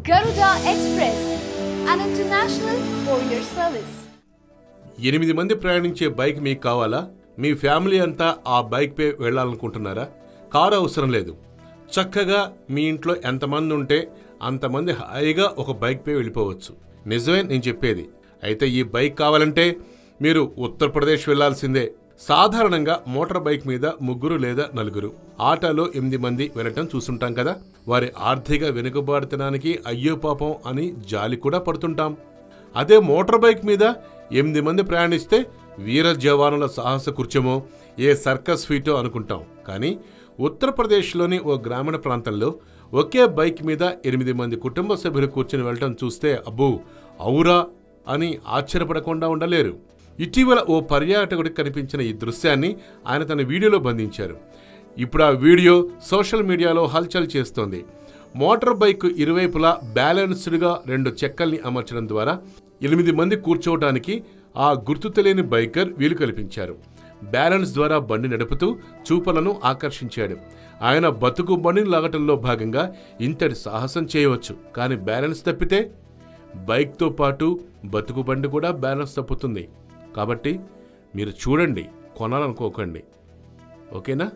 Garuda Express, an international courier service. 8 మంది ప్రయాణించే bike మీకు కావాలా? మీ ఫ్యామిలీ అంతా ఆ బైక్ పై వెళ్ళాలనుకుంటున్నారా? కారు అవసరం లేదు. చక్కగా మీ ఇంట్లో ఎంతమంది ఉంటే అంతమంది హాయిగా ఒక బైక్ పై వెళ్ళిపోవచ్చు. నిజమే నేను చెప్పేది. అయితే ఈ బైక్ కావాలంటే మీరు ఉత్తరప్రదేశ్ వెళ్లాల్సిందే. సాధారణంగా మోటార్ బైక్ మీద 3 లేదా 4, ఆటోలో 8 మంది వెళ్ళటం చూస్తుంటాం కదా. వారి ఆర్థిక వెనుకబాటుతనానికి అయ్యో పాపం అని జాలి కూడా పడుతుంటాం. అదే మోటార్ బైక్ మీద 8 మంది ప్రయాణిస్తే వీర జవానుల సాహస కృత్యమో ఏ సర్కస్ ఫీటో అనుకుంటాం. కానీ ఉత్తరప్రదేశ్లోని ఓ గ్రామీణ ప్రాంతంలో ఒకే బైక్ మీద 8 మంది కుటుంబ సభ్యులు కూర్చుని వెళ్ళటం చూస్తే అబ్బో ఔరా అని ఆశ్చర్యపడకుండా ఉండలేరు. ఇటీవల ఓ పర్యాటకుడికి కనిపించిన ఈ దృశ్యాన్ని ఆయన తన వీడియోలో బంధించారు. ఇప్పుడు ఆ వీడియో సోషల్ మీడియాలో హల్చల్ చేస్తోంది. మోటార్ బైక్ ఇరువైపులా బ్యాలెన్స్డ్గా 2 చెక్కల్ని అమర్చడం ద్వారా 8 మంది కూర్చోవడానికి ఆ గుర్తు తెలియని బైకర్ వీలు కల్పించారు. బ్యాలెన్స్ ద్వారా బండి నడుపుతూ చూపలను ఆకర్షించాడు. ఆయన బతుకు బండిని లాగటంలో భాగంగా ఇంతటి సాహసం చేయవచ్చు. కానీ బ్యాలెన్స్ తప్పితే బైక్తో పాటు బతుకు బండి కూడా బ్యాలెన్స్ తప్పుతుంది. కాబట్టి మీరు చూడండి, కొనాలనుకోకండి. ఓకేనా?